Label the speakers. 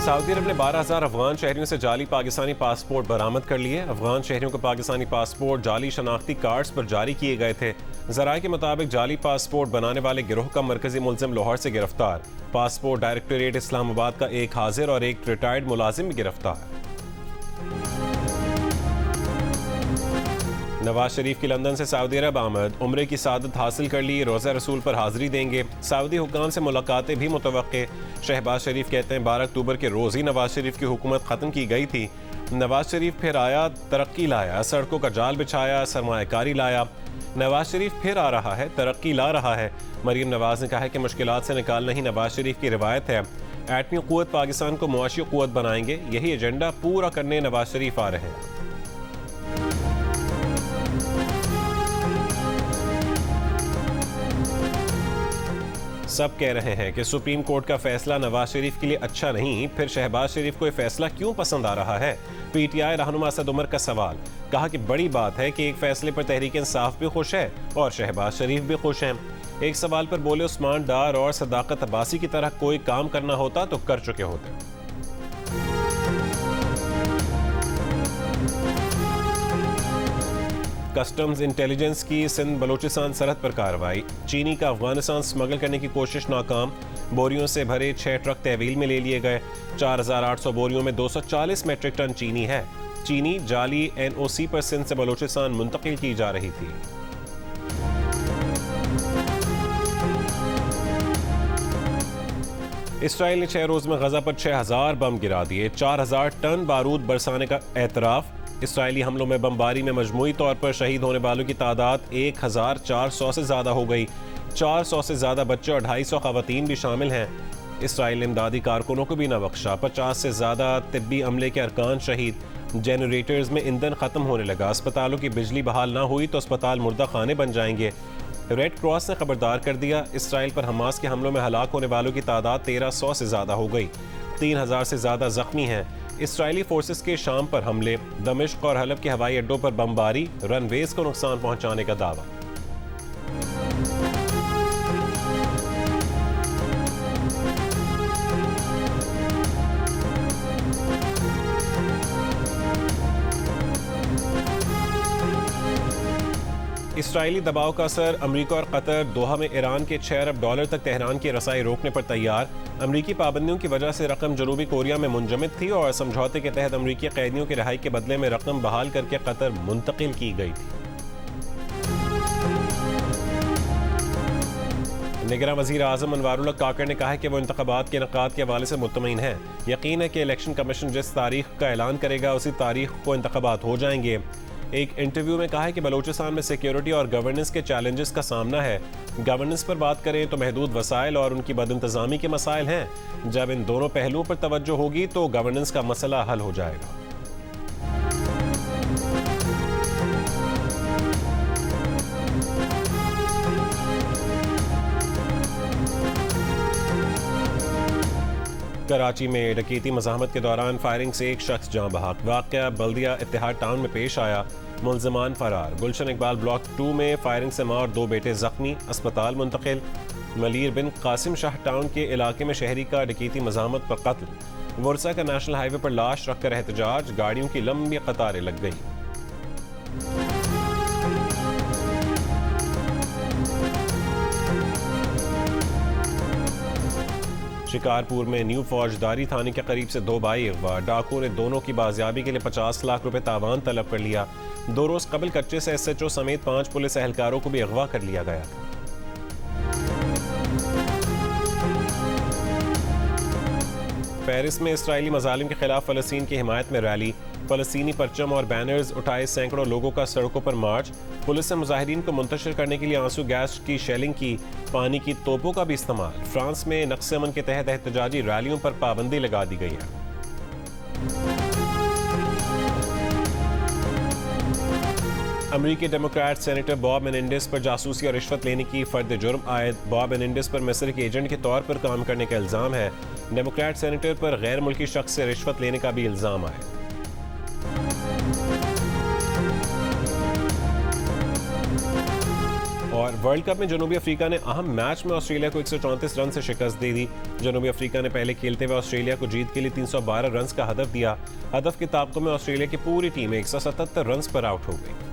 Speaker 1: Saudi अरब ने 12,000 अफगान शहरियों से जाली पाकिस्तानी पासपोर्ट बरामद कर लिए। अफगान शहरियों को पाकिस्तानी पासपोर्ट जाली शनाख्ती कार्ड्स पर जारी किए गए थे। जराये के मुताबिक जाली पासपोर्ट बनाने वाले गिरोह का मरकजी मुलजिम लाहौर से गिरफ्तार। पासपोर्ट डायरेक्टोरेट इस्लामाबाद का एक हाजिर और एक रिटायर्ड मुलाजिम भी गिरफ्तार। नवाज शरीफ की लंदन से सऊदी अरब आमद, उम्रे की सादत हासिल कर ली, रोज़ा रसूल पर हाजिरी देंगे। सऊदी हुक्काम से मुलाकातें भी मुतवक्के। शहबाज शरीफ कहते हैं 12 अक्टूबर के रोज़ ही नवाज शरीफ की हुकूमत ख़त्म की गई थी। नवाज शरीफ फिर आया, तरक्की लाया, सड़कों का जाल बिछाया, सरमायाकारी लाया। नवाज शरीफ फिर आ रहा है, तरक्की ला रहा है। मरीम नवाज ने कहा है कि मुश्किलात से निकालना ही नवाज शरीफ की रिवायत है। एटमी क़ुव्वत पाकिस्तान को मुआशी क़ुव्वत बनाएंगे, यही एजेंडा पूरा करने नवाज शरीफ आ रहे हैं। सब कह रहे हैं कि सुप्रीम कोर्ट का फैसला नवाज शरीफ के लिए अच्छा नहीं, फिर शहबाज शरीफ को यह फैसला क्यों पसंद आ रहा है? पीटीआई रहनुमा असद उमर का सवाल। कहा कि बड़ी बात है कि एक फैसले पर तहरीक इंसाफ भी खुश है और शहबाज शरीफ भी खुश हैं। एक सवाल पर बोले उस्मान डार और सदाकत अब्बासी की तरह कोई काम करना होता तो कर चुके होते। कस्टम्स इंटेलिजेंस की सिंध बलोचिस्तान सरहद पर कार्रवाई। चीनी का अफगानिस्तान स्मगल करने की कोशिश नाकाम। बोरियों से भरे 6 ट्रक तहवील में ले लिए गए। 4,800 बोरियों में 240 मेट्रिक टन चीनी है। चीनी जाली NOC पर सिंध से बलोचिस्तान मुंतकिल की जा रही थी। इसराइल ने 6 रोज में गजा पर 6,000 बम गिरा दिए। 4,000 टन बारूद बरसाने का एतराफ। इसराइली हमलों में बमबारी में मजमूई तौर पर शहीद होने वालों की तादाद 1,400 से ज़्यादा हो गई। 400 से ज़्यादा बच्चे और 250 खवातीन भी शामिल हैं। इसराइल ने इमदादी कारकुनों को भी न बख्शा। 50 से ज़्यादा तिब्बी अमले के अरकान शहीद। जनरेटर्स में ईंधन ख़त्म होने लगा। अस्पतालों की बिजली बहाल ना हुई तो अस्पताल मुर्दा खाने बन जाएंगे। रेड क्रॉस ने खबरदार कर दिया। इसराइल पर हमास के हमलों में हलाक होने वालों की तादाद 1,300 से ज़्यादा हो गई। 3,000 से ज़्यादा जख्मी हैं। इसराइली फोर्सेस के शाम पर हमले। दमिश्क और हलब के हवाई अड्डों पर बमबारी। रनवेज को नुकसान पहुंचाने का दावा। इसराइली दबाव का असर। अमरीका और कतर दोहा में ईरान के 6 अरब डॉलर तक तेहरान की रसाई रोकने पर तैयार। अमरीकी पाबंदियों की वजह से रकम जनूबी कोरिया में मुंजमद थी और समझौते के तहत अमरीकी कैदियों की रिहाई के बदले में रकम बहाल करके कतर मुंतकिल की गई थी। निगरान वज़ीर आज़म अनवारुल्लाह काकड़ ने कहा है कि वो इंतख़ाबात के इनेकाद के हवाले से मुतमईन है। यकीन है कि इलेक्शन कमीशन जिस तारीख का ऐलान करेगा उसी तारीख को इंतख़ाबात हो जाएंगे। एक इंटरव्यू में कहा है कि बलूचिस्तान में सिक्योरिटी और गवर्नेंस के चैलेंजेस का सामना है। गवर्नेंस पर बात करें तो महदूद वसाइल और उनकी बदइंतज़ामी के मसाइल हैं। जब इन दोनों पहलुओं पर तवज्जो होगी तो गवर्नेंस का मसला हल हो जाएगा। कराची में डकैती मज़ाहमत के दौरान फायरिंग से एक शख्स जाँ बहक। वाक़या बल्दिया इत्तेहाद टाउन में पेश आया। मुल्ज़िमान फरार। गुलशन इकबाल ब्लॉक 2 में फायरिंग से मां और 2 बेटे जख्मी, अस्पताल मुंतकिल। मलीर बिन कासिम शाह टाउन के इलाके में शहरी का डकैती मज़ाहमत पर कत्ल। वर्सा का नेशनल हाईवे पर लाश रखकर एहतजाज। गाड़ियों की लंबी कतारें लग गई। शिकारपुर में न्यू फौजदारी थाने के करीब से 2 भाई अगवा। डाकुओं ने दोनों की बाजियाबी के लिए 50 लाख रुपए तावान तलब कर लिया। 2 रोज कबल कच्चे से SHO समेत 5 पुलिस एहलकारों को भी अगवा कर लिया गया। पेरिस में इसराइली मजालिम के खिलाफ फ़लस्तीन की हिमायत में रैली। फ़लस्तीनी परचम और बैनर्स उठाए सैकड़ों लोगों का सड़कों पर मार्च। पुलिस ने मुजाहिरीन को मुंतशिर करने के लिए आंसू गैस की शेलिंग की। पानी की तोपों का भी इस्तेमाल। फ्रांस में नक्शे अमन के तहत एहतजाजी रैलियों पर पाबंदी लगा दी गई है। अमरीकी डेमोक्रेट सेनेटर बॉब मेनेंडेस पर जासूसी और रिश्वत लेने की फर्द जुर्म आयद। बॉब मेनेंडेस पर मिस्र के एजेंट के तौर पर काम करने का इल्ज़ाम है। डेमोक्रेट सेनेटर पर गैर मुल्की शख्स से रिश्वत लेने का भी इल्ज़ाम आया। और वर्ल्ड कप में जनूबी अफ्रीका ने अहम मैच में ऑस्ट्रेलिया को 134 रन से शिकस्त दे दी। जनूबी अफ्रीका ने पहले खेलते हुए ऑस्ट्रेलिया को जीत के लिए 312 रन का हदफ दिया। हदफ के ताबकों में ऑस्ट्रेलिया की पूरी टीम 177 रन पर आउट हो गई।